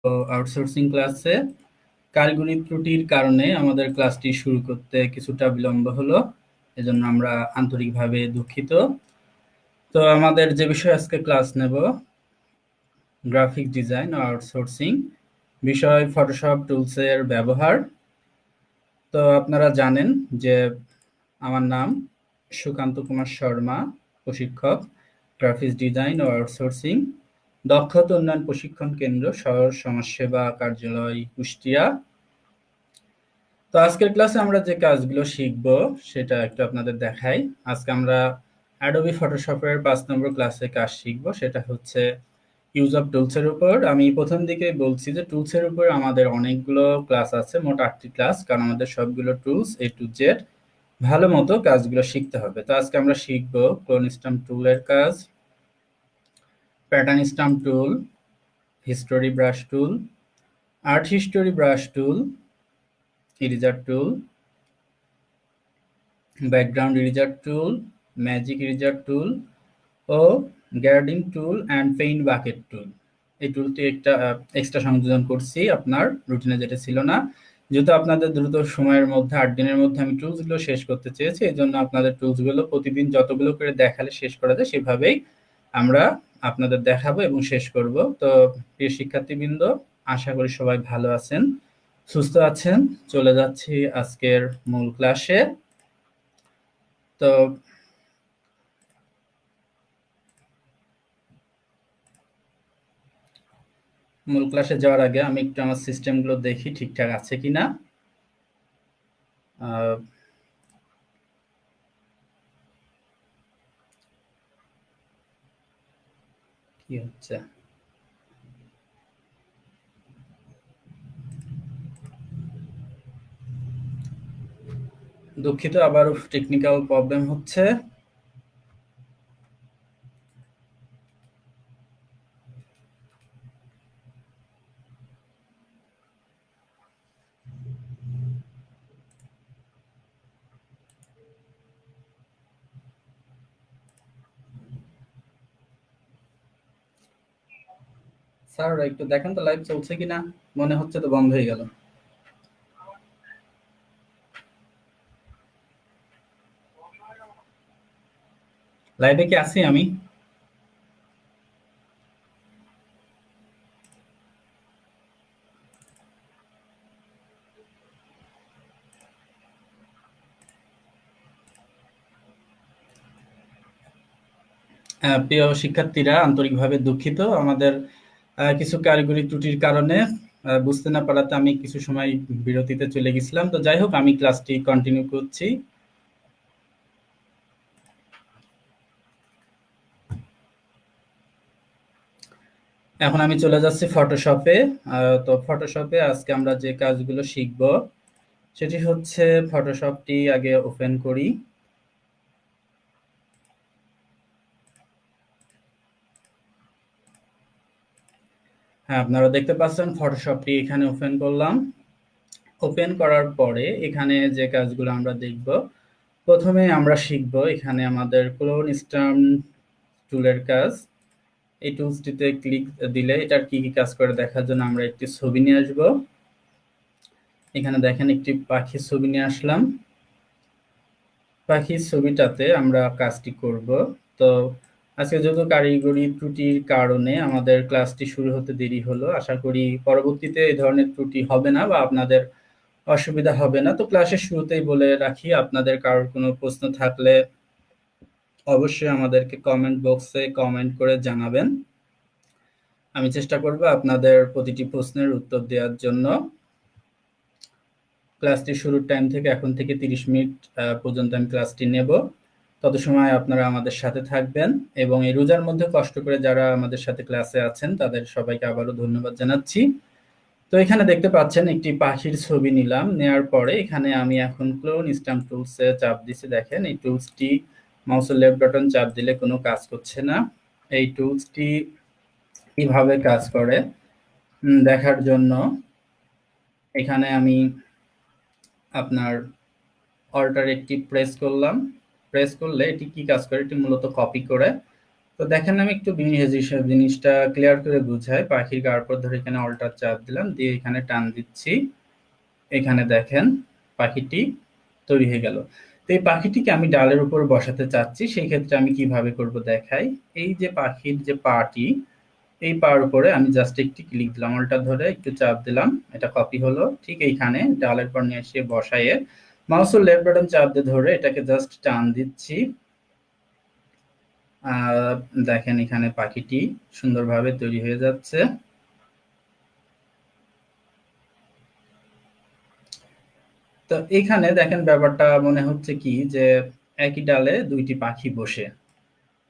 Outsourcing ক্লাসে কারিগরি ত্রুটির কারণে আমাদের ক্লাসটি শুরু করতে কিছুটা বিলম্ব হলো, এজন্য আমরা আন্তরিকভাবে দুঃখিত। তো আমাদের যে বিষয়ে আজকে ক্লাস নেব, গ্রাফিক ডিজাইন ও আউটসোর্সিং বিষয়, ফটোশপ টুলসের ব্যবহার। তো আপনারা জানেন যে আমার নাম সুকান্ত কুমার শর্মা, প্রশিক্ষক, গ্রাফিক্স ডিজাইন ও আউটসোর্সিং, দক্ষতা উন্নয়ন প্রশিক্ষণ কেন্দ্র, শহর সমাজসেবা কার্যালয়, কুষ্টিয়া। তো আজকের ক্লাসে আমরা যে কাজগুলো শিখব সেটা একটু আপনাদের দেখাই। আজকে আমরা অ্যাডোবি ফটোশপের 5 নম্বর ক্লাসে কাজ শিখব, সেটা হচ্ছে ইউজ অফ টুলসের উপর। আমি প্রথম দিকে বলছি যে টুলসের উপর আমাদের অনেকগুলো ক্লাস আছে, মোট 8টি ক্লাস, কারণ আমাদের সবগুলো টুলস এ টু জেড ভালো মতো কাজগুলো শিখতে হবে। তো আজকে আমরা শিখব ক্লোন স্টাম্প টুলের কাজ, pattern stamp tool, history brush tool, art history brush tool, eraser tool, background eraser tool, magic eraser tool ও gradient tool and paint bucket tool. এই টুলটি একটা এক্সট্রা সংযোজন করছি আপনার রুটিনে, যেটা ছিল না। যেহেতু আপনাদের দ্রুত সময়ের মধ্যে 8 দিনের মধ্যে আমি টুলসগুলো শেষ করতে চেয়েছি, এই জন্য আপনাদের টুলসগুলো প্রতিদিন যতগুলো করে দেখালে শেষ করা যায় সেভাবেই আমরা আপনাদের দেখাবো এবং শেষ করব। তো প্রিয় শিক্ষার্থীবৃন্দ, আশা করি সবাই ভালো আছেন, সুস্থ আছেন। চলে যাচ্ছি আজকের মূল ক্লাসে। তো মূল ক্লাসে যাওয়ার আগে আমি একটু আমার সিস্টেমগুলো দেখি ঠিকঠাক আছে কিনা। কি হচ্ছে, দুঃখিত, আবারও টেকনিক্যাল প্রবলেম হচ্ছে। স্যার একটু দেখেন তো লাইভ চলছে কিনা, মনে হচ্ছে তো বন্ধ হয়ে গেল। লাইভে কি আছি আমি? প্রিয় শিক্ষার্থীরা, আন্তরিকভাবে দুঃখিত, আমাদের কিছু কারিগরি ত্রুটির কারণে বুঝতে না পারাতে আমি কিছু সময় বিরতিতে চলে গেছিলাম। তো যাই হোক, আমি ক্লাসটি কন্টিনিউ করছি। এখন আমি চলে যাচ্ছি ফটোশপে। তো ফটোশপে আজকে আমরা যে কাজগুলো শিখব সেটি হচ্ছে, ফটোশপটি আগে ওপেন করি। হ্যাঁ, আপনারা দেখতে পাচ্ছেন ফটোশপটি এখানে ওপেন করলাম। ওপেন করার পরে এখানে যে কাজগুলো আমরা দেখব, প্রথমে আমরা শিখব এখানে আমাদের ক্লোন স্টাম্প টুলের কাজ। এই টুলসটিতে ক্লিক দিলে এটার কি কি কাজ করে দেখার জন্য আমরা একটি ছবি নিয়ে আসব। এখানে দেখেন একটি পাখির ছবি নিয়ে আসলাম। পাখির ছবিটাতে আমরা কাজটি করব। তো আজকে যেহেতু কারিগরি ত্রুটির কারণে আমাদের ক্লাসটি শুরু হতে দেরি হলো, আশা করি পরবর্তীতে এই ধরনের ত্রুটি হবে না বা আপনাদের অসুবিধা হবে না। তো ক্লাসের শুরুতেই বলে রাখি, আপনাদের কারোর কোনো প্রশ্ন থাকলে অবশ্যই আমাদেরকে কমেন্ট বক্সে কমেন্ট করে জানাবেন। আমি চেষ্টা করব আপনাদের প্রতিটি প্রশ্নের উত্তর দেওয়ার জন্য। ক্লাসটি শুরুর টাইম থেকে এখন থেকে 30 মিনিট পর্যন্ত আমি ক্লাসটি নেব। তত সময় আপনারা আমাদের সাথে থাকবেন এবং এই রোজার মধ্যে কষ্ট করে যারা আমাদের সাথে ক্লাসে আছেন তাদের সবাইকে আবারও ধন্যবাদ জানাচ্ছি। তো এখানে দেখতে পাচ্ছেন একটি পাখির ছবি নিলাম। নেয়ার পরে এখানে আমি এখন ক্লোন স্ট্যাম্প টুলসে চাপ দিছি। দেখেন এই টুলসটি মাউসের লেফট বাটন চাপ দিলে কোনো কাজ করছে না। এই টুলসটি কিভাবে কাজ করে দেখার জন্য এখানে আমি আপনার অল্টার একটি প্রেস করলাম। প্রেস করলে এটি কি কাজ করে, এটি মূলত কপি করে তো দেখেন আমি একটু জিনিসটা ক্লিয়ার করে বুঝাই। পাখির গার পর ধরে এখানে অল্টার চাপ দিলাম, দিয়ে এখানে টান দিচ্ছি, এখানে দেখেন পাখিটি তৈরি হয়ে গেল। তো এই পাখিটিকে আমি ডালের উপর বসাতে চাচ্ছি, সেই ক্ষেত্রে আমি কিভাবে করব দেখাই। এই যে পাখির যে পাটি, এই পার উপরে আমি জাস্ট একটি ক্লিক দিলাম, অল্টা ধরে একটু চাপ দিলাম, এটা কপি হলো। ঠিক এইখানে ডালের পর নিয়ে এসে বসাইয়ে মাউসের লেফট বাটন চাপ দিয়ে ধরে এটাকে জাস্ট টান দিচ্ছি। দেখেন এখানে পাখিটি সুন্দরভাবে তৈরি হয়ে যাচ্ছে। তো এইখানে দেখেন ব্যাপারটা মনে হচ্ছে কি যে একই ডালে দুইটি পাখি বসে।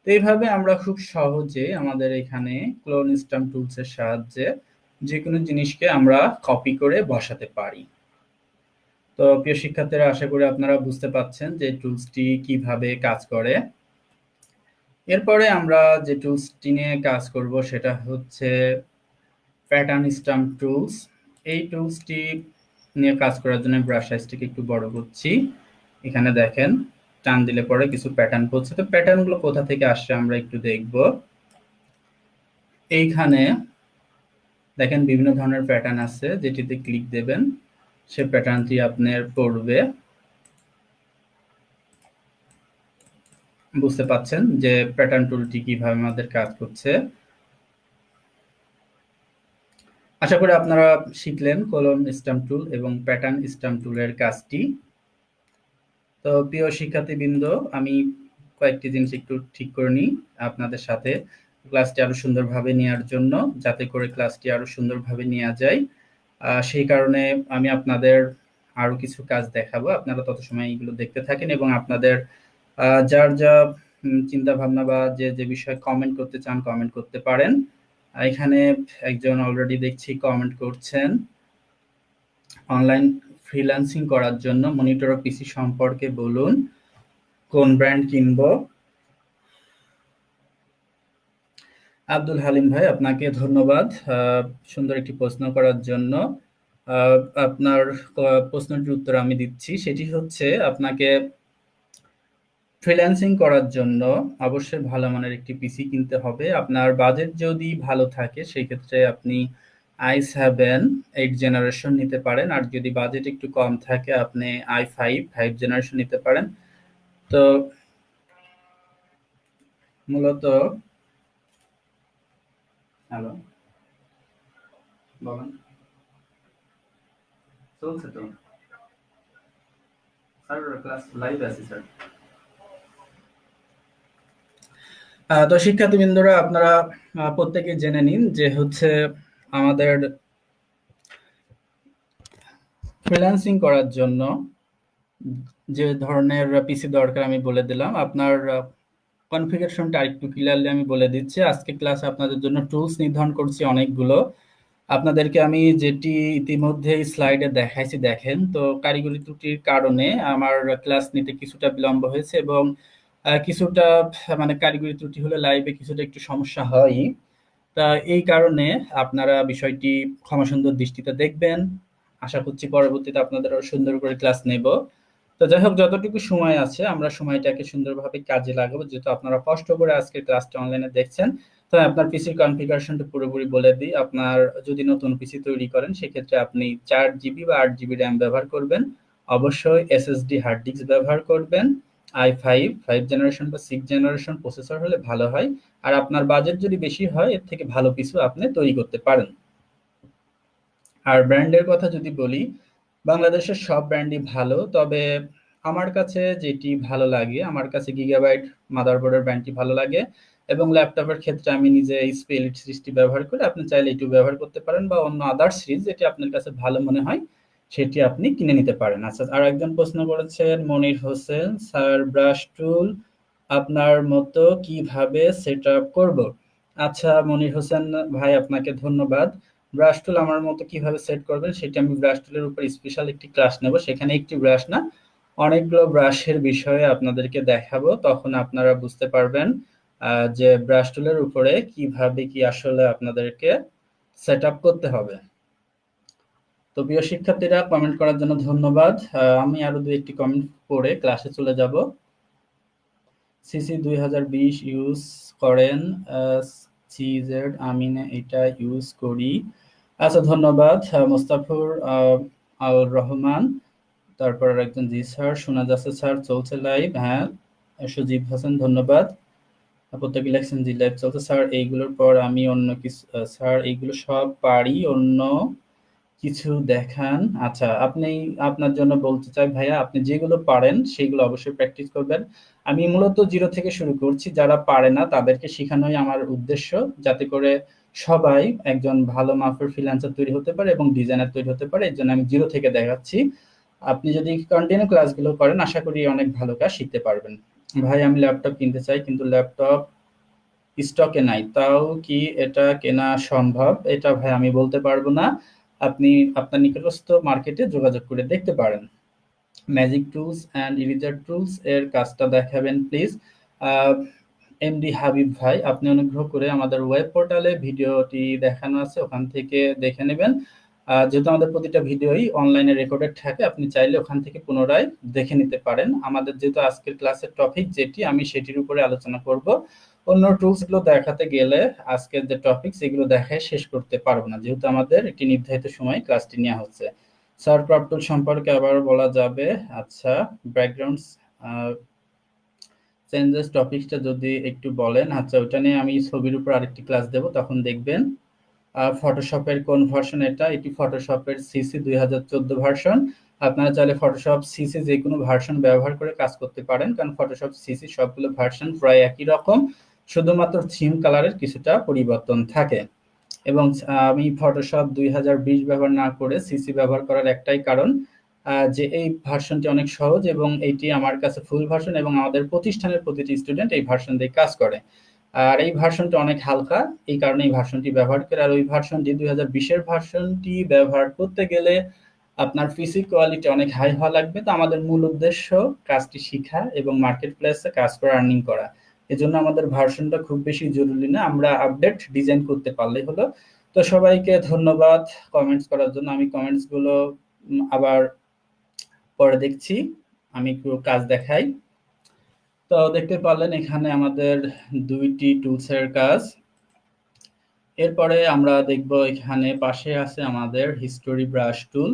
তো এইভাবে আমরা খুব সহজে আমাদের এখানে ক্লোন স্ট্যাম্প টুলস এর সাহায্যে যে কোনো জিনিসকে আমরা কপি করে বসাতে পারি। তো প্রিয় শিক্ষার্থীরা, আশা করি আপনারা বুঝতে পাচ্ছেন যে টুলসটি কিভাবে কাজ করে। এরপরে আমরা যে টুলসটি নিয়ে কাজ করব সেটা হচ্ছে প্যাটার্ন স্ট্যাম্প টুলস। এই টুলসটি নিয়ে কাজ করার জন্য ব্রাশ সাইজটিকে একটু বড় করছি। এখানে দেখেন টান দিলে পরে কিছু প্যাটার্ন পড়ছে। তো প্যাটার্ন গুলো কোথা থেকে আসছে আমরা একটু দেখব। এইখানে দেখেন বিভিন্ন ধরনের প্যাটার্ন আছে, যেটিতে ক্লিক দেবেন সে প্যাটার্নটি আপনার পড়বে। বুঝতে পাচ্ছেন যে প্যাটার্ন টুলটি কিভাবে আমাদের কাজ করছে। আশা করি আপনারা শিখলেন কলম স্ট্যাম্প টুল এবং প্যাটার্ন স্ট্যাম্প টুলের কাজটি। তো প্রিয় শিক্ষার্থীবৃন্দ, আমি কয়েকটি জিনিস একটু ঠিক করে নিই আপনাদের সাথে ক্লাসটি আরো সুন্দরভাবে নেওয়ার জন্য, যাতে করে ক্লাসটি আরো সুন্দরভাবে নেওয়া যায়। সেই কারণে আমি আপনাদের আরো কিছু কাজ দেখাবো, আপনারা তত সময় এগুলো দেখতে থাকেন এবং আপনাদের যার যা চিন্তা ভাবনা বা যে যে বিষয়ে কমেন্ট করতে চান কমেন্ট করতে পারেন। এখানে একজন অলরেডি দেখছি কমেন্ট করছেন, অনলাইন ফ্রিল্যান্সিং করার জন্য মনিটর ও পিসি সম্পর্কে বলুন, কোন ব্র্যান্ড কিনবো। আব্দুল হালিম ভাই, আপনাকে ধন্যবাদ সুন্দর একটি প্রশ্ন করার জন্য। আহ, আপনার প্রশ্নটির উত্তর আমি দিচ্ছি। সেটি হচ্ছে আপনাকে ফ্রিল্যান্সিং করার জন্য অবশ্যই ভালো মানের একটি পিসি কিনতে হবে। আপনার বাজেট যদি ভালো থাকে সেক্ষেত্রে আপনি i7 8 জেনারেশন নিতে পারেন, আর যদি বাজেট একটু কম থাকে আপনি i5 5 জেনারেশন নিতে পারেন। তো মূলত হ্যালো, বলেন। চলছে তো স্যার, ক্লাস লাইভ আছে স্যার। তো শিক্ষার্থীবৃন্দরা, আপনারা প্রত্যেকে জেনে নিন যে হচ্ছে আমাদের ফ্রিল্যান্সিং করার জন্য যে ধরনের পিসি দরকার আমি বলে দিলাম। আপনার কনফিগারেশনটা আরেকটু ক্লিয়ারলি আমি বলে দিচ্ছি। আজকে ক্লাসে আপনাদের জন্য টুলস নির্ধারণ করছি অনেকগুলো। আপনাদেরকে আমি যেটি ইতিমধ্যে স্লাইডে দেখাইছি দেখেন। তো কারিগরি ত্রুটির কারণে আমার ক্লাস নিতে কিছুটা বিলম্ব হয়েছে এবং কিছুটা মানে কারিগরি ত্রুটি হলে লাইভে কিছুটা একটু সমস্যা হয়। তা এই কারণে আপনারা বিষয়টি ক্ষমাসুন্দর দৃষ্টিতে দেখবেন। আশা করছি পরবর্তীতে আপনাদের আরো সুন্দর করে ক্লাস নেব। তো যাই হোক, যতটুকু সময় আছে আমরা সময়টাকে সুন্দরভাবে কাজে লাগাবো, যেহেতু আপনারা কষ্ট করে আজকের ক্লাসটা অনলাইনে দেখছেন। তো আপনার পিসির কনফিগারেশনটা পুরোপুরি বলে দিই। আপনার যদি নতুন পিসি তৈরি করেন সেক্ষেত্রে আপনি 4 জিবি বা 8 জিবি র্যাম ব্যবহার করবেন। অবশ্যই এসএসডি হার্ড ডিস্ক ব্যবহার করবেন। i5 5 জেনারেশন বা 6 জেনারেশন প্রসেসর হলে ভালো হয়। আর আপনার বাজেট যদি বেশি হয় এর থেকে ভালো কিছু আপনি তৈরি করতে পারেন। আর ব্র্যান্ডের কথা যদি বলি, বাংলাদেশের সব ব্র্যান্ডই ভালো, তবে আমার কাছে যেটি ভালো লাগে, আমার কাছে গিগাবাইট মাদারবোর্ডের ব্র্যান্ডটি ভালো লাগে এবং ল্যাপটপের ক্ষেত্রে আমি নিজে এইচপি এলিট সিরিজটি ব্যবহার করি। আপনি চাইলে এটিও ব্যবহার করতে পারেন বা অন্য আদার সিরিজ যেটি আপনার কাছে ভালো মনে হয় সেটি আপনি কিনে নিতে পারেন। আচ্ছা, আর একজন প্রশ্ন করেছেন মনির হোসেন, স্যার ব্রাশ টুল আপনার মতো কিভাবে সেট আপ করবো। আচ্ছা মনির হোসেন ভাই, আপনাকে ধন্যবাদ। ব্রাশ টুল আমার মতো কিভাবে সেট করবেন সেটি আমি ব্রাশ টুলের উপর স্পেশাল একটি ক্লাস নেব, সেখানে একটি ব্রাশ না অনেকগুলো ব্রাশের বিষয়ে আপনাদেরকে দেখাবো, তখন আপনারা বুঝতে পারবেন যে ব্রাশ টুলের উপরে কিভাবে কি আসলে আপনাদেরকে সেট আপ করতে হবে। তো প্রিয় শিক্ষার্থীরা, কমেন্ট করার জন্য ধন্যবাদ। আমি আরো দু একটি কমেন্ট পড়ে ক্লাসে চলে যাব। সিসি 2020 ইউজ করেন, সিজেড আমি এটা ইউজ করি। আচ্ছা, ধন্যবাদ মোস্তাফুর আল রহমান। তারপর একজন, জি স্যার শোনা যাচ্ছে স্যার, চলছে লাইভ। হ্যাঁ, সুজিব হাসান ধন্যবাদ। প্রত্যেকে লেখছেন জি লাইভ চলছে স্যার। এইগুলোর পর আমি অন্য কিছু স্যার এইগুলো সব পারি, অন্য কিছু দেখান। আচ্ছা, আপনি আপনার জন্য বলতে চাই ভাইয়া, আপনি যেগুলো পারেন সেগুলো অবশ্যই প্র্যাকটিস করবেন। আমি মূলত জিরো থেকে শুরু করছি, যারা পারে না তাদেরকে শেখানোই আমার উদ্দেশ্য, যাতে করে সবাই একজন ভালো মাপের ফ্রিল্যান্সার তৈরি হতে পারে এবং ডিজাইনার তৈরি হতে পারে। এর জন্য আমি জিরো থেকে দেখাচ্ছি। আপনি যদি কন্টিনিউ ক্লাসগুলো করেন আশা করি অনেক ভালো কাজ শিখতে পারবেন। ভাই আমি ল্যাপটপ কিনতে চাই কিন্তু ল্যাপটপ স্টকে নাই, তাও কি এটা কেনা সম্ভব? এটা ভাই আমি বলতে পারবো না, আপনি আপনার নিকটস্থ মার্কেটে যোগাযোগ করে দেখতে পারেন। Magic tools and eraser tools এর কাজটা দেখাবেন প্লিজ। এমডি হাবিব ভাই, আপনি অনুগ্রহ করে আমাদের ওয়েব পোর্টালে ভিডিওটি দেখানো আছে, ওখান থেকে দেখে নেবেন। যেহেতু আমাদের প্রতিটা ভিডিওই অনলাইনে রেকর্ডেড থাকে, আপনি চাইলে ওখান থেকে পুনরায় দেখে নিতে পারেন। আমাদের যেহেতু আজকের ক্লাসের টপিক যেটি, আমি সেটির উপরে আলোচনা করব। অন্য টুলস গুলো দেখাতে গেলে আজকের যে টপিক সেগুলো দেখায় শেষ করতে পারবো না, যেহেতু আমাদের একটি নির্ধারিত সময় ক্লাসটি নেওয়া হচ্ছে। স্যার ক্রপ টুল সম্পর্কে আবার বলা যাবে। আচ্ছা, ব্যাকগ্রাউন্ডস চেঞ্জেস টপিকটা যদি একটু বলেন। আচ্ছা, ওটা নিয়ে আমি ছবির উপর আরেকটি ক্লাস দেব, তখন দেখবেন। ফটোশপের কোন ভার্সন এটা? এটি ফটোশপের সিসি 2014 ভার্সন। আপনারা চাইলে ফটোশপ সিসি যে কোনো ভার্সন ব্যবহার করে কাজ করতে পারেন, কারণ ফটোশপ সিসি সবগুলো ভার্সন প্রায় একই রকম, শুধুমাত্র থিম কালারের কিছুটা পরিবর্তন থাকে। এবং আমি ফটোশপ 2020 ব্যবহার না করে সিসি ব্যবহার করার একটাই কারণ, যে এই ভার্সনটি অনেক সহজ এবং এইটি আমার কাছে ফুল ভার্সন, এবং আমাদের প্রতিষ্ঠানের প্রতিটি স্টুডেন্ট এই ভার্সন দিয়ে কাজ করে। আর এই ভার্সনটি অনেক হালকা, এই কারণে এই ভার্সনটি ব্যবহার করে। আর ওই ভার্সনটি 2020-এর ভার্সনটি ব্যবহার করতে গেলে আপনার পিসি কোয়ালিটি অনেক হাই হওয়া লাগবে। তো আমাদের মূল উদ্দেশ্য কাজটি শিখা এবং মার্কেট প্লেসে কাজ করে আর্নিং করা। এজন্য আমাদের ভার্সনটা খুব বেশি জরুরি না, আমরা আপডেট ডিজাইন করতে পারলেই হলো। তো সবাইকে ধন্যবাদ কমেন্টস করার জন্য। আমি কমেন্টস গুলো আবার পরে দেখছি। আমি একটু কাজ দেখাই। তো দেখতে পারলেন এখানে আমাদের দুইটি টুলসের কাজ। এরপরে আমরা দেখব এখানে পাশে আছে আমাদের হিস্টোরি ব্রাশ টুল।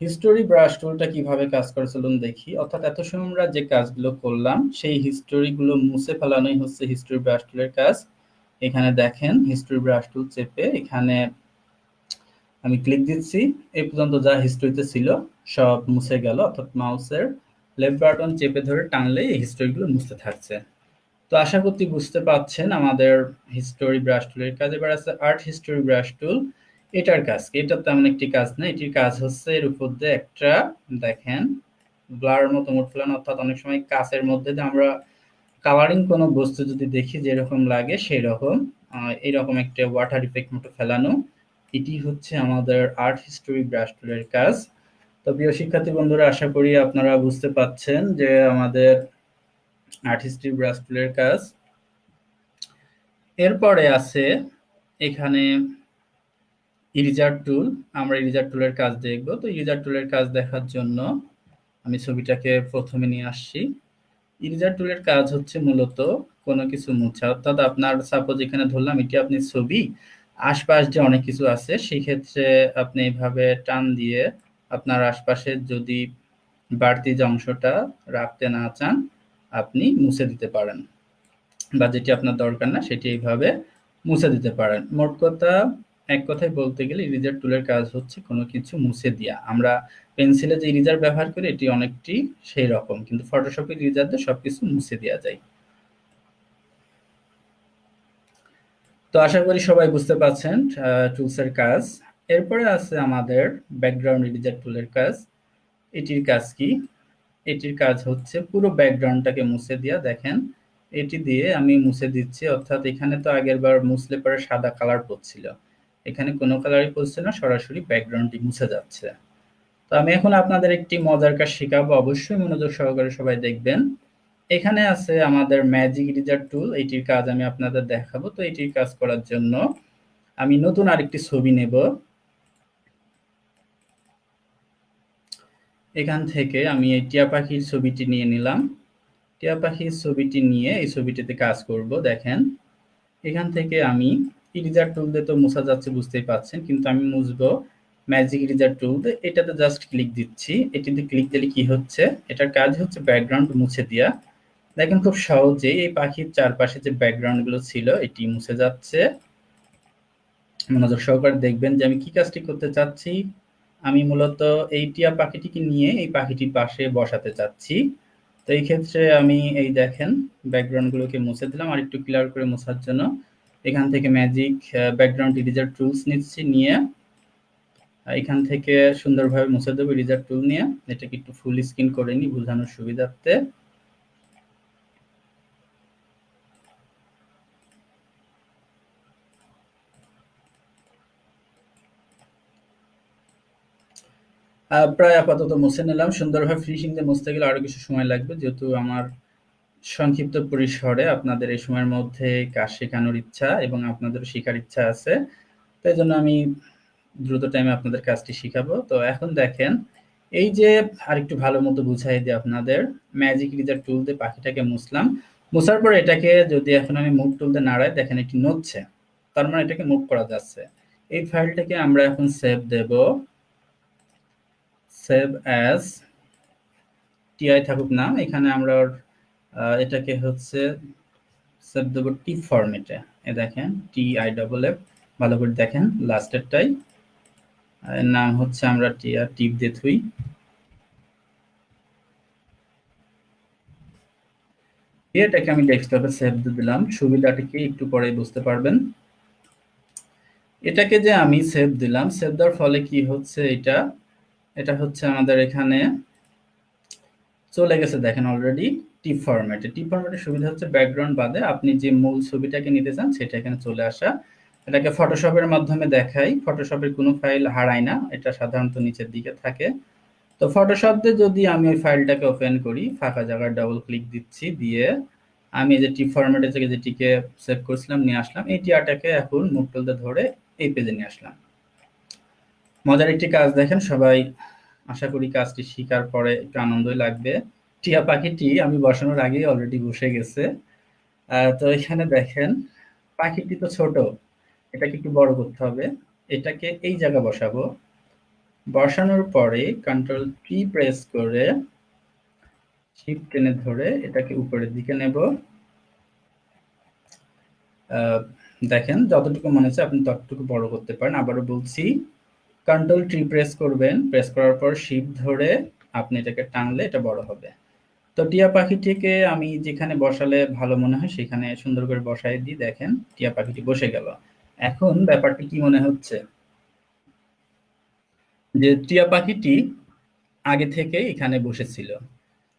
হিস্টোরি ব্রাশ টুলটা কিভাবে কাজ করে চলুন দেখি। অর্থাৎ এত সময় আমরা যে কাজগুলো করলাম সেই হিস্টোরি গুলো মুছে ফেলানোই হচ্ছে হিস্টোরি ব্রাশ টুলের কাজ। এখানে দেখেন হিস্টোরি ব্রাশ টুল চেপে এখানে আমি ক্লিক দিচ্ছি, এই পর্যন্ত যা হিস্টোরিতে ছিল সব মুছে গেল। অর্থাৎ মাউসের লেফট বাটন চেপে ধরে টানলেই এই হিস্টোরিগুলো মুছতে থাকছে। তো আশা করছি বুঝতে পাচ্ছেন আমাদের হিস্টোরি ব্রাশ টুলের কাজ। এবার আছে আর্ট হিস্টোরি ব্রাশ টুল। এটার কাজ কি? এটার তেমন একটি কাজ না, এটির কাজ হচ্ছে এর উপর দিয়ে একটা দেখেন ব্লার মতো মুড ফেলানো। অর্থাৎ অনেক সময় কাঁচের মধ্যে দিয়ে আমরা কালারিং কোনো বস্তু যদি দেখি যেরকম লাগে সেই রকম এইরকম একটা ওয়াটার ইফেক্ট মতো ফেলানো, এটি হচ্ছে আমাদের আর্ট হিস্টোরি ব্রাশ টুলের কাজ। তো প্রিয় শিক্ষার্থী বন্ধুরা, আশা করি আপনারা বুঝতে পাচ্ছেন যে আমাদের আর্ট হিস্টোরি ব্রাশ টুলের কাজ। এরপরে আছে এখানে ইরেজার টুল। আমরা ইরেজার টুলের কাজ দেখব। তো ইরেজার টুলের কাজ দেখার জন্য আমি ছবিটাকে প্রথমে নিয়ে আসছি। ইরেজার টুলের কাজ হচ্ছে মূলত কোনো কিছু মুছা। অর্থাৎ আপনার সাপোজ এখানে ধরলাম এটি আপনি ছবি, আশপাশ যে অনেক কিছু আছে সেই ক্ষেত্রে আপনি এভাবে টান দিয়ে আপনার আশপাশের যদি বাড়তি যে অংশটা রাখতে না চান আপনি মুছে দিতে পারেন, বা যেটি আপনার দরকার না সেটি এইভাবে মুছে দিতে পারেন। মোট কথা, এক কথায় বলতে গেলে ইরেজার টুলের কাজ হচ্ছে কোনো কিছু মুছে দেওয়া। আমরা পেন্সিলে যে ইরেজার ব্যবহার করি এটি অনেকটি সেই রকম, কিন্তু ফটোশপের ইরেজার দিয়ে সবকিছু মুছে দেওয়া যায়। তো আশা করি সবাই বুঝতে পারছেন টুলসের কাজ। এরপরে আছে আমাদের ব্যাকগ্রাউন্ড ইরেজার টুলের কাজ। এটির কাজ কি? এটির কাজ হচ্ছে পুরো ব্যাকগ্রাউন্ডটাকে মুছে দেওয়া। দেখেন এটি দিয়ে আমি মুছে দিচ্ছি। অর্থাৎ এখানে তো আগের বার মুছলে পরে সাদা কালার পড়ছিল, এখানে কোনো কালারই পড়ছে না, সরাসরি ব্যাকগ্রাউন্ডটি মুছে যাচ্ছে। তো আমি এখন আপনাদের একটি মজার কাজ শেখাবো, অবশ্যই মনোযোগ সহকারে সবাই দেখবেন। এখানে আছে আমাদের ম্যাজিক ইরেজার টুল, এটির কাজ আমি আপনাদের দেখাবো। তো এটির কাজ করার জন্য আমি নতুন আরেকটি ছবি নেব। এখান থেকে আমি এই টিয়া পাখির ছবিটি নিয়ে নিলাম। টিয়া পাখির ছবিটি নিয়ে এই ছবিটিতে কাজ করব। দেখেন এখান থেকে আমি ইরেজার টুল দিয়ে তো মোছা যাচ্ছে বুঝতেই পাচ্ছেন, কিন্তু আমি মুছবো ম্যাজিক ইরেজার টুল দিয়ে। এটাতে জাস্ট ক্লিক দিচ্ছি। এটিতে ক্লিক দিলে কি হচ্ছে, এটার কাজ হচ্ছে ব্যাকগ্রাউন্ড মুছে দেওয়া। দেখেন খুব সহজেই এই পাখির চারপাশে যে ব্যাকগ্রাউন্ড গুলো ছিল এটি মুছে যাচ্ছে। মনোযোগ সহকারে দেখবেন যে আমি কি কাজটি করতে চাচ্ছি। আমি মূলত এই টিয়া পাখিটিকে নিয়ে এই পাখিটির পাশে বসাতে চাচ্ছি। তো এই ক্ষেত্রে আমি এই দেখেন ব্যাকগ্রাউন্ড গুলোকে মুছে দিলাম আর একটু ক্লিয়ার করে মোছার জন্য এখান থেকে ম্যাজিক ব্যাকগ্রাউন্ড ইরেজার টুলস নিচ্ছি, নিয়ে এখান থেকে সুন্দরভাবে মুছে দেবো ইরেজার টুল নিয়ে। এটাকে একটু ফুল স্ক্রিন করে নিই বোঝানোর সুবিধার্থে। প্রায় আপাতত মুছে নিলাম। সুন্দরভাবে ফিনিশিং দিয়ে মুছতে গেলে আরো কিছু সময় লাগবে, যেহেতু আমার সংক্ষিপ্ত পরিসরে আপনাদের এই সময়ের মধ্যে কাজ শেখানোর ইচ্ছা এবং আপনাদের শেখার ইচ্ছা আছে। তাই জন্য আমি দ্রুত টাইমে আপনাদের কাজটি শিখাবো। তো এখন দেখেন এই যে আরেকটু ভালো মতো বুঝাই দিই আপনাদের, ম্যাজিক ইরেজার টুল দিয়ে পাখিটাকে মুছলাম। মোছার পর এটাকে যদি এখন আমি মুভ টুল দিয়ে নাড়াই, দেখেন এটি নড়ছে, তার মানে এটাকে মুভ করা যাচ্ছে। এই ফাইলটাকে আমরা এখন সেভ দেব, সেভ অ্যাজ টিআই থাকুক নাম, এখানে আমরা এটাকে হচ্ছে সেভ দেবো টি ফরম্যাটে। এ দেখেন টিআই ডবল এফ, ভালো করে দেখেন লাস্টেরটাই, এর নাম হচ্ছে আমরা টিআর টিপ দিয়ে থুই। এটাকে আমি ডেস্কটপে সেভ দিয়ে দিলাম। সুবিধাটা কি একটু পরে বুঝতে পারবেন। এটাকে যে আমি সেভ দিলাম, সেভ দেওয়ার ফলে কি হচ্ছে, এটা এটা হচ্ছে আমাদের এখানে চলে গেছে। দেখেন অলরেডি টিপ ফরম্যাটে। টিপ ফরম্যাটের সুবিধা হচ্ছে ব্যাকগ্রাউন্ড বাদে আপনি যে মূল ছবিটাকে নিতে চান সেটা এখানে চলে আসা। এটাকে ফটোশপের মাধ্যমে দেখাই। ফটোশপের কোনো ফাইল হারায় না, এটা সাধারণত নিচের দিকে থাকে। তো ফটোশপ দিয়ে যদি আমি ওই ফাইলটাকে ওপেন করি, ফাঁকা জায়গায় ডাবল ক্লিক দিচ্ছি, দিয়ে আমি যে টিপ ফরম্যাটে থেকে যেটিকে সেভ করেছিলাম নিয়ে আসলাম। এই টিয়াটাকে এখন মুভ টুল দিয়ে ধরে এই পেজে নিয়ে আসলাম। মজার একটি কাজ দেখেন সবাই, আশা করি কাজটি শিকার পরে একটু আনন্দই লাগবে। টিয়া পাখিটি আমি বসানোর আগেই অলরেডি বসে গেছে। তো এখানে দেখেন পাখিটি তো ছোট, এটাকে একটু বড় করতে হবে। এটাকে এই জায়গা বসাবো। বসানোর পরে কন্ট্রোল পি প্রেস করে শিফট টেনে ধরে এটাকে উপরের দিকে নেব। দেখেন যতটুকু মনে হচ্ছে আপনি ততটুকু বড় করতে পারেন। আবারও বলছি, কন্ট্রোল টি প্রেস করবেন, প্রেস করার পর শিফট ধরে আপনি এটাকে টানলে এটা বড় হবে। তো টিয়া পাখিটিকে আমি যেখানে বসালে ভালো মনে হয় সেখানে সুন্দর করে বসাই দিই। দেখেন টিয়া পাখিটি বসে গেল। এখন ব্যাপারটা কি মনে হচ্ছে, যে টিয়া পাখিটি আগে থেকে এখানে বসেছিল।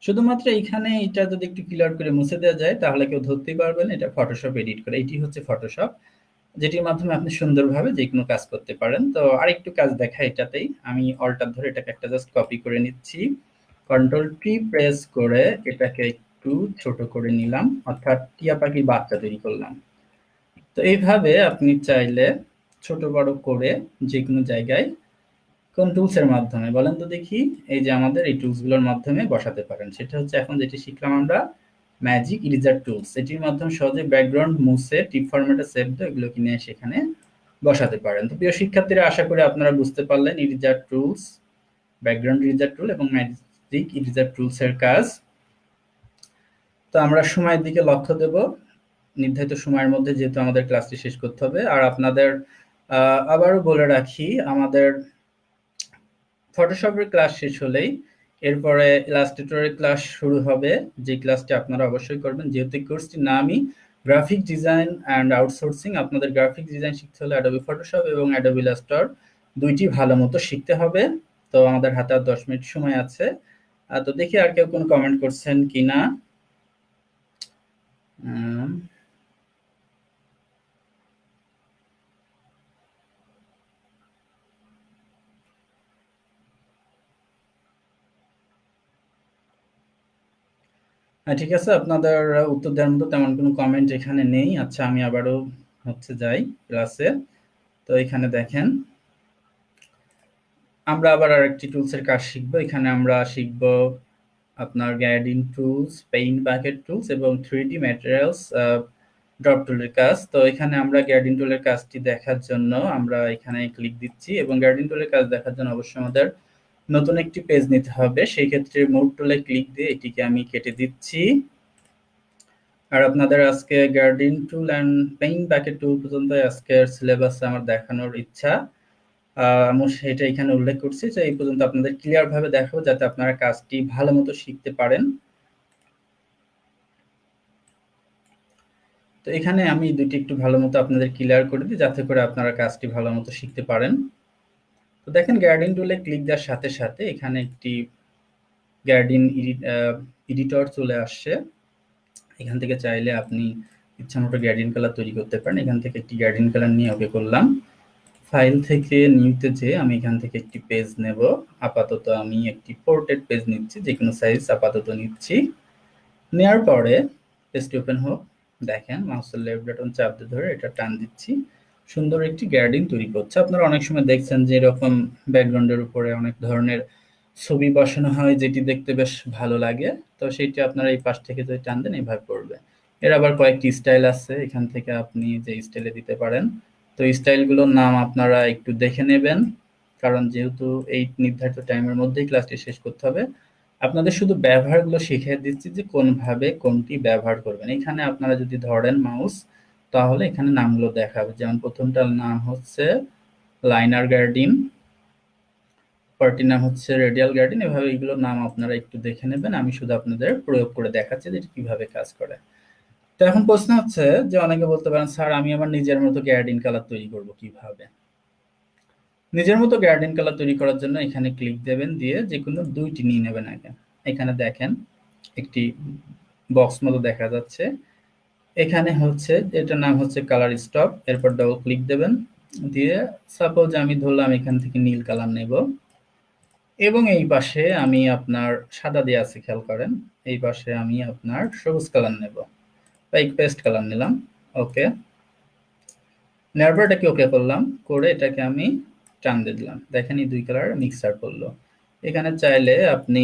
শুধুমাত্র এখানে এটা যদি একটু ক্লিয়ার করে মুছে দেওয়া যায় তাহলে কেউ ধরতেই পারবে না এটা ফটোশপ এডিট করে। এটি হচ্ছে ফটোশপ, যেটির মাধ্যমে আপনি সুন্দরভাবে যে কোনো কাজ করতে পারেন। তো আরেকটু কাজ দেখা, এটাতেই আমি অল্টার ধরে এটাকে একটা জাস্ট কপি করে নিচ্ছি। কন্ট্রোল টি প্রেস করে এটাকে একটু ছোট করে নিলাম, অর্থাৎ টিয়া পাখির বাচ্চা তৈরি করলাম। তো এইভাবে আপনি চাইলে ছোট বড় করে যে কোনো জায়গায় কোন টুলস এর মাধ্যমে বলেন তো দেখি, এই যে আমাদের এই টুলস গুলোর মাধ্যমে বসাতে পারেন। সেটা হচ্ছে এখন যেটি শিখলাম আমরা ম্যাজিক ইরেজার টুলস, এটির মাধ্যমে সহজে ব্যাকগ্রাউন্ড মুছে টিপ ফরম্যাটে সেভ দিয়ে এগুলোকে নিয়ে সেখানে বসাতে পারেন। তো প্রিয় শিক্ষার্থীরা, আশা করি আপনারা বুঝতে পারলেন ইরেজার টুলস, ব্যাকগ্রাউন্ড ইরেজার টুল এবং ম্যাজিক ইরেজার টুলস এর কাজ। তো আমরা সময়ের দিকে লক্ষ্য দেব, নির্ধারিত সময়ের মধ্যে যেহেতু আমাদের ক্লাসটি শেষ করতে হবে। আর আপনাদের আবারও বলে রাখি, আমাদের ফটোশপের ক্লাস শেষ হলেই এরপরে ইলাস্ট্রেটরের ক্লাস শুরু হবে, যে ক্লাসটি আপনারা অবশ্যই করবেন। যেহেতু এই কোর্সটির নামই গ্রাফিক ডিজাইন অ্যান্ড আউটসোর্সিং, আপনাদের গ্রাফিক ডিজাইন শিখতে হলে অ্যাডোবি ফটোশপ এবং অ্যাডোবি ইলাস্ট্রেটর দুইটি ভালো মতো শিখতে হবে। তো আমাদের হাতে আর 10 মিনিট সময় আছে। তো দেখি আর কেউ কোনো কমেন্ট করছেন কিনা। ঠিক আছে, আপনাদের উত্তর দেওয়ার মতো তেমন কোনো কমেন্ট এখানে নেই। আচ্ছা আমি আবারও হচ্ছে যাই ক্লাসে। তো এখানে দেখেন আমরা আবার আরেকটি টুলস এর কাজ শিখবো। এখানে আমরা শিখবো আপনার guiding tools, paint bucket tools এবং 3D ম্যাটেরিয়ালস ড্রপ টুলের কাজ। তো এখানে আমরা গাইডিং টুলের কাজটি দেখার জন্য আমরা এখানে ক্লিক দিচ্ছি এবং গাইডিং টুলের কাজ দেখার জন্য অবশ্যই আমাদের নতুন একটি পেজ নিতে হবে। সেই ক্ষেত্রে মুভ টুলে ক্লিক দিয়ে এটিকে আমি কেটে দিচ্ছি। আর আপনাদের আজকে guarding tool and paint bucket টুল পর্যন্ত আজকের সিলেবাসে আমার দেখানোর ইচ্ছা। আমি সেটা এখানে উল্লেখ করছি যে এই পর্যন্ত আপনাদের ক্লিয়ার ভাবে দেখাবো যাতে আপনারা কাজটি ভালো মতো শিখতে পারেন। তো এখানে আমি দুটি একটু ভালো মতো আপনাদের ক্লিয়ার করে দিই যাতে করে আপনারা কাজটি ভালো মতো শিখতে পারেন। তো দেখেন গার্ডিং টুলে ক্লিক দেওয়ার সাথে সাথে এখানে একটি গার্ডিং এডিটর চলে আসছে। এখান থেকে চাইলে আপনি ইচ্ছা মতো গার্ডিং কালার তৈরি করতে পারেন। এখান থেকে একটি গার্ডিং কালার নিয়ে ওকে করলাম। ফাইল থেকে নিউতে যে আমি এখান থেকে একটি পেজ নেব। আপাতত আমি একটি পোর্ট্রেট পেজ নিচ্ছি, যে কোনো সাইজ আপাতত নিচ্ছি। নেওয়ার পরে পেজটি ওপেন হোক। দেখেন মাউসের লেফট বাটন চাপ দিয়ে ধরে এটা টান দিচ্ছি, সুন্দর একটি গার্ডিং তৈরি করছে। আপনারা অনেক সময় দেখছেন যে এরকম ব্যাকগ্রাউন্ডের উপরে অনেক ধরনের ছবি বসানো হয় যেটি দেখতে বেশ ভালো লাগে। তো সেইটি আপনারা এই পাশ থেকে যদি টান দেন এইভাবে পড়বে। এর আবার কয়েকটি স্টাইল আছে, এখান থেকে আপনি যে স্টাইলে দিতে পারেন। তো স্টাইলগুলোর নাম আপনারা একটু দেখে নেবেন, কারণ যেহেতু এই নির্ধারিত টাইমের মধ্যেই ক্লাসটি শেষ করতে হবে। আপনাদের শুধু ব্যবহারগুলো শিখিয়ে দিচ্ছি যে কোনভাবে কোনটি ব্যবহার করবেন। এখানে আপনারা যদি ধরেন মাউস, তাহলে এখানে নামগুলো দেখাবে। যেমন প্রথমটার নাম হচ্ছে লাইনার গার্ডিং, পরেরটির নাম হচ্ছে রেডিয়াল গার্ডিং। এভাবে এগুলোর নাম আপনারা একটু দেখে নেবেন। আমি শুধু আপনাদের প্রয়োগ করে দেখাচ্ছি যে এটা কিভাবে কাজ করে। তো এখন প্রশ্ন হচ্ছে যে অনেকে বলতে পারেন, স্যার আমি আমার নিজের মতো গার্ডিং কালার তৈরি করব কিভাবে? নিজের মতো গার্ডেন কালার তৈরি করার জন্য এখানে ক্লিক দেবেন, দিয়ে যে কোনো দুইটি নিয়ে নেবেন আগে। এখানে দেখেন একটি বক্স মতো দেখা যাচ্ছে, এখানে হচ্ছে এটার নাম হচ্ছে কালার স্টপ। এরপর ডাবল ক্লিক দেবেন, দিয়ে সাপোজ আমি ধরলাম এখান থেকে নীল কালার নেব এবং এই পাশে আমি আপনার সাদা দিয়ে আছে খেয়াল করেন, এই পাশে আমি আপনার সবুজ কালার নেব, লাইক পেস্ট কালার নিলাম। ওকে, নেওয়ার পর এটাকে ওকে করলাম, করে এটাকে আমি টান দিয়ে দিলাম। দেখেন এই দুই কালার মিক্সার করলো। এখানে চাইলে আপনি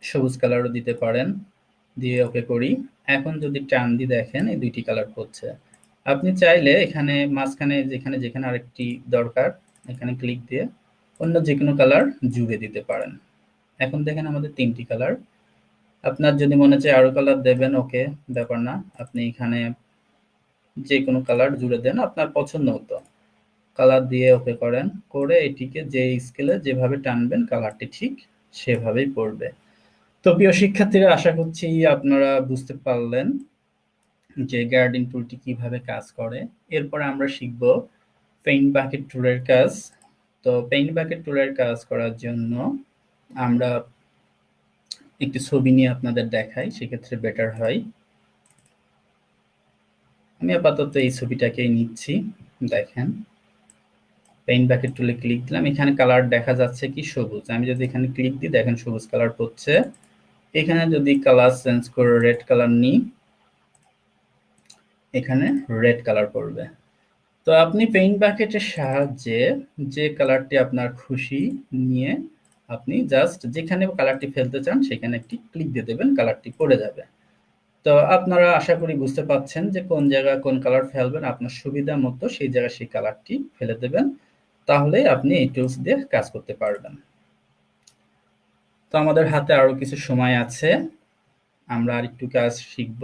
সবুজ কালারও দিতে পারেন, দিয়ে ওকে করি। এখন যদি টান দিয়ে দেখেন এই দুইটি কালার হচ্ছে। আপনি চাইলে এখানে মাঝখানে যেখানে যেখানে আরেকটি দরকার এখানে ক্লিক দিয়ে অন্য যে কোনো কালার জুড়ে দিতে পারেন। এখন দেখেন আমাদের তিনটি কালার। আপনার যদি মনে চায় আরো কালার দেবেন, ওকে, ব্যাপার না, আপনি এখানে যে কোনো কালার জুড়ে দেন আপনার পছন্দ মতো কালার দিয়ে ওকে করেন, করে এটিকে যে স্কেলে যেভাবে টানবেন কালারটি ঠিক সেভাবেই পড়বে। তো প্রিয় শিক্ষার্থীরা, আশা করছি আপনারা বুঝতে পারলেন যে গার্ডিং টুলটি কিভাবে কাজ করে। এরপর আমরা শিখব পেইন্ট বাকেট টুলের কাজ। তো পেইন্ট বাকেট টুলের কাজ করার জন্য আমরা একটি ছবি নিয়ে আপনাদের দেখাই, সেক্ষেত্রে বেটার হয়। আমি আপাতত এই ছবিটাকেই নিচ্ছি। দেখেন পেইন্ট বাকেট টুলে ক্লিক দিলাম, এখানে কালার দেখা যাচ্ছে কি সবুজ। আমি যদি এখানে ক্লিক দিই দেখেন সবুজ কালার পড়ছে। এখানে যদি কালার চেঞ্জ করে রেড কালার নিই, এখানে রেড কালার পড়বে। তো আপনি পেইন্ট বাকেটের সাহায্যে যে কালারটি আপনার খুশি নিয়ে আপনি জাস্ট যেখানে কালারটি ফেলতে চান সেখানে একটি ক্লিক দিয়ে দেবেন, কালারটি পড়ে যাবে। তো আপনারা আশা করি বুঝতে পাচ্ছেন যে কোন জায়গায় কোন কালার ফেলবেন, আপনার সুবিধা মতো সেই জায়গায় সেই কালারটি ফেলে দেবেন, তাহলেই আপনি এই টুলস দিয়ে কাজ করতে পারবেন। তো আমাদের হাতে আরো কিছু সময় আছে, আমরা আর একটু কাজ শিখব।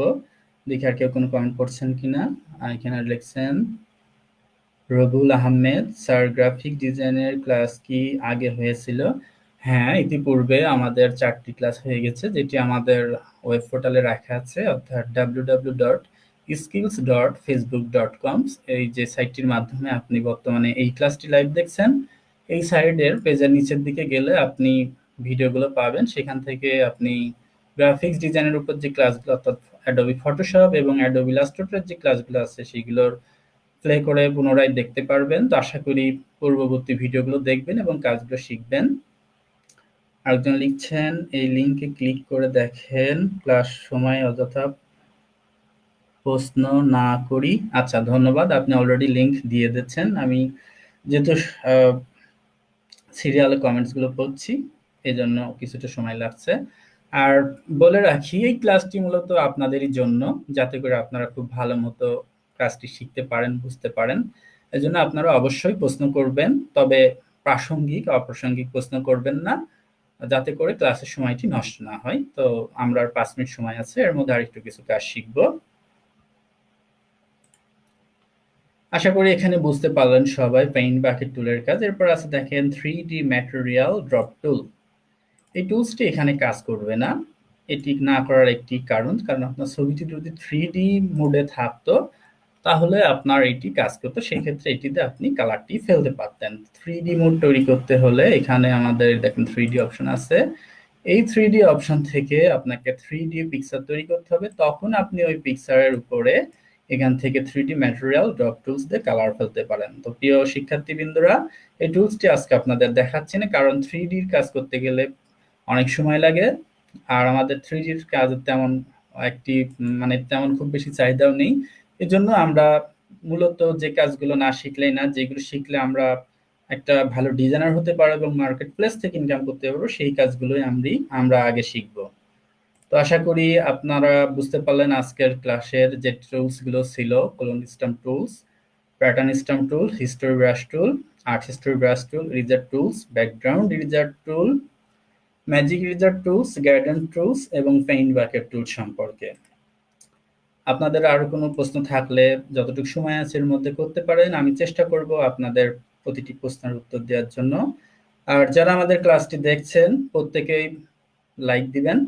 দেখি আর কেউ কোনো কমেন্ট করছেন কিনা। এখানে লিখছেন রবুল আহমেদ, স্যার গ্রাফিক ডিজাইনের ক্লাস কি আগে হয়েছিল? হ্যাঁ, ইতিপূর্বে আমাদের 4টি ক্লাস হয়ে গেছে, যেটি আমাদের ওয়েব পোর্টালে রাখা আছে, অর্থাৎ www.skills.facebook.com। এই যে সাইটটির মাধ্যমে আপনি বর্তমানে এই ক্লাসটি লাইভ দেখছেন, এই সাইটের পেজের নিচের দিকে গেলে আপনি ভিডিওগুলো পাবেন। সেখান থেকে আপনি গ্রাফিক্স ডিজাইনের উপর যে ক্লাসগুলো অর্থাৎ অ্যাডোবি ফটোশপ এবং অ্যাডোবি ইলাস্ট্রেটরের যে ক্লাসগুলো আছে সেগুলোর প্লে করে পুনরায় দেখতে পারবেন। তো আশা করি পূর্ববর্তী ভিডিওগুলো দেখবেন এবং কাজগুলো শিখবেন। আরেকজন লিখছেন এই লিংকে ক্লিক করে দেখেন, ক্লাস সময় অযথা প্রশ্ন না করি। আচ্ছা, ধন্যবাদ, আপনি অলরেডি লিংক দিয়ে দিচ্ছেন। আমি যেহেতু সিরিয়ালে কমেন্টসগুলো পড়ছি এই জন্য কিছুটা সময় লাগছে। আর বলে রাখি, এই ক্লাসটি মূলত আপনাদেরই জন্য, যাতে করে আপনারা খুব ভালো মতো ক্লাসটি শিখতে পারেন, বুঝতে পারেন। এজন্য আপনারা অবশ্যই প্রশ্ন করবেন, তবে প্রাসঙ্গিক অপ্রাসঙ্গিক প্রশ্ন করবেন না, যাতে করে ক্লাসের সময়টি নষ্ট না হয়। তো আমরা আর 5 মিনিট সময় আছে, এর মধ্যে আরেকটু কিছু কাজ শিখব। আশা করি এখানে বুঝতে পারলেন সবাই পেইন্ট বাকেট টুলের কাজ। এরপর আছে দেখেন 3D ম্যাটেরিয়াল ড্রপ টুল। এই টুলসটি এখানে কাজ করবে না। এটি না করার একটি কারণ আপনার ছবিটি যদি 3D মোডে থাকতো তাহলে আপনার এটি কাজ করতো, সেক্ষেত্রে এটিতে আপনি কালারটি ফেলতে পারতেন। 3D মোড তৈরি করতে হলে এখানে আমাদের দেখেন 3D অপশন আছে। এই 3D অপশন থেকে আপনাকে 3D পিকচার তৈরি করতে হবে, তখন আপনি ওই পিকচারের উপরে এখান থেকে 3D ম্যাটেরিয়াল ড্রপ টুলস দিয়ে কালার ফেলতে পারেন। তো প্রিয় শিক্ষার্থীবৃন্দরা, এই টুলসটি আজকে আপনাদের দেখাচ্ছি না, কারণ 3Dর কাজ করতে গেলে অনেক সময় লাগে, আর আমাদের 3Dর কাজের তেমন একটি তেমন খুব বেশি চাহিদাও নেই। এজন্য আমরা মূলত যে কাজগুলো না শিখলেই না, যেগুলো শিখলে আমরা একটা ভালো ডিজাইনার হতে পারবো এবং মার্কেট প্লেস থেকে ইনকাম করতে পারবো, সেই কাজগুলোই আমরা আগে শিখব। তো আশা করি আপনারা বুঝতে পারলেন আজকের ক্লাসের যে টুলস গুলো ছিল: clone stamp tools, pattern stamp tool, history brush tool, art history brush tool, eraser tools, background eraser tool, magic eraser tools, gradient tools এবং পেইন্ট বাকেট টুল সম্পর্কে। আপনাদের আরো কোনো প্রশ্ন থাকলে যতটুকু সময় আছে এর মধ্যে করতে পারেন। আমি চেষ্টা করব আপনাদের প্রতিটি প্রশ্নের উত্তর দেওয়ার জন্য। আর যারা আমাদের ক্লাসটি দেখছেন প্রত্যেকেই লাইক দিবেন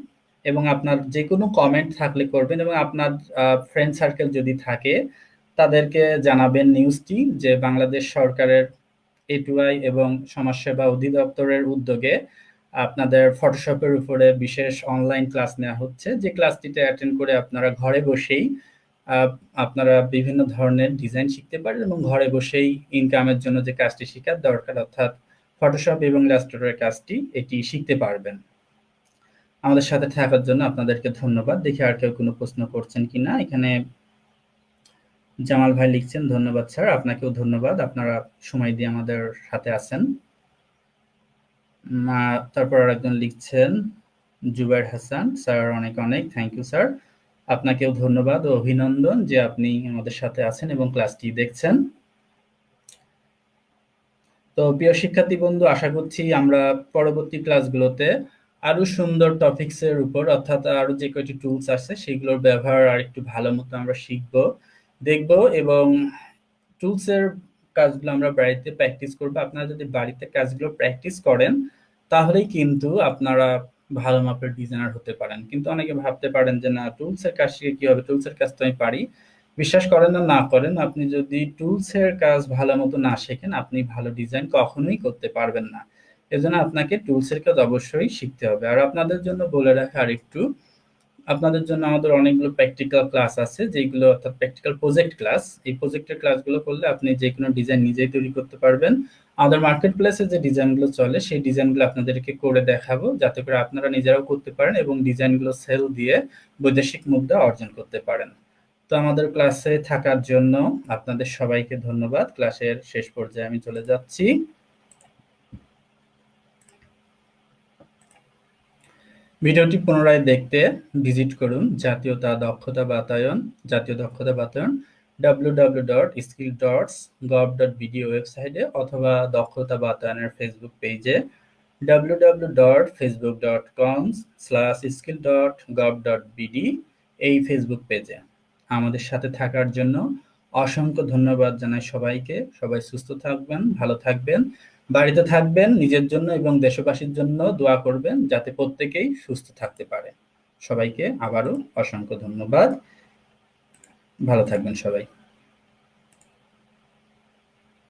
এবং আপনার যে কোনো কমেন্ট থাকলে করবেন, এবং আপনার ফ্রেন্ড সার্কেল যদি থাকে তাদেরকে জানাবেন নিউজটি, যে বাংলাদেশ সরকারের A2I এবং সমাজসেবা অধিদপ্তরের উদ্যোগে আপনাদের ফটোশপের উপরে বিশেষ অনলাইন ক্লাস নেওয়া হচ্ছে, যে ক্লাসটিতে অ্যাটেন্ড করে আপনারা ঘরে বসেই আপনারা বিভিন্ন ধরনের ডিজাইন শিখতে পারেন এবং ঘরে বসেই ইনকামের জন্য যে কাজটি শেখার দরকার, অর্থাৎ ফটোশপ এবং ইলাস্ট্রেটরের কাজটি, এটি শিখতে পারবেন। আমাদের সাথে থাকার জন্য আপনাদেরকে ধন্যবাদ। দেখি আর কেউ কোনো প্রশ্ন করছেন কিনা। এখানে জামাল ভাই লিখছেন, ধন্যবাদ স্যার। আপনাকেও ধন্যবাদ, আপনারা সময় দিয়ে আমাদের সাথে আছেন। তারপর আরেকজন লিখছেন, জুবাইর হাসান, স্যার অনেক অনেক থ্যাংক ইউ স্যার। আপনাকেও ধন্যবাদ ও অভিনন্দন যে আপনি আমাদের সাথে আছেন এবং ক্লাসটি দেখছেন। তো প্রিয় শিক্ষার্থী বন্ধু, আশা করছি আমরা পরবর্তী ক্লাসগুলোতে আরো সুন্দর টপিকসের উপর, অর্থাৎ আরো যে কয়টি টুলস আছে সেগুলোর ব্যবহার আর একটু ভালো মতো আমরা শিখবো, দেখবো, এবং টুলসের কাজগুলো আমরা বাড়িতে প্র্যাকটিস করবো। আপনারা যদি বাড়িতে কাজগুলো প্র্যাকটিস করেন তাহলেই কিন্তু আপনারা ভালো মাপের ডিজাইনার হতে পারেন। কিন্তু অনেকে ভাবতে পারেন যে না, টুলসের কাজ শিখে কি হবে, টুলসের কাজ তো আমি পারি। বিশ্বাস করেন না করেন, আপনি যদি টুলসের কাজ ভালো মতো না শেখেন, আপনি ভালো ডিজাইন কখনোই করতে পারবেন না। এজন্য আপনাকে টুলসের কাজ অবশ্যই শিখতে হবে। আর আপনাদের জন্য বলে রাখা আরেকটু, আপনাদের জন্য আমাদের অনেকগুলো প্র্যাকটিক্যাল ক্লাস আছে, যেগুলো অর্থাৎ প্র্যাকটিক্যাল প্রজেক্ট ক্লাস। এই প্রজেক্টের ক্লাসগুলো করলে আপনি যে কোনো ডিজাইন নিজেই তৈরি করতে পারবেন। আমাদের মার্কেট প্লেসে যে ডিজাইনগুলো চলে সেই ডিজাইনগুলো আপনাদেরকে করে দেখাবো, যাতে করে আপনারা নিজেরাও করতে পারেন এবং ডিজাইনগুলো সেল দিয়ে বৈদেশিক মুদ্রা অর্জন করতে পারেন। তো আমাদের ক্লাসে থাকার জন্য আপনাদের সবাইকে ধন্যবাদ। ক্লাসের শেষ পর্যায়ে আমি চলে যাচ্ছি। ভিডিওটি পুনরায় দেখতে ভিজিট করুন জাতীয় দক্ষতা বাতায়ন www.skill.gov.bd ওয়েবসাইটে, অথবা দক্ষতা বাতায়নের ফেসবুক পেজে www.facebook.com/skill.gov.bd এই ফেসবুক পেজে। আমাদের সাথে থাকার জন্য অসংখ্য ধন্যবাদ জানাই সবাইকে। সবাই সুস্থ থাকবেন, ভালো থাকবেন, বাড়িতে থাকবেন, নিজের জন্য এবং দেশবাসীর জন্য দোয়া করবেন যাতে প্রত্যেকেই সুস্থ থাকতে পারে। সবাইকে আবারও অসংখ্য ধন্যবাদ। ভালো থাকবেন সবাই।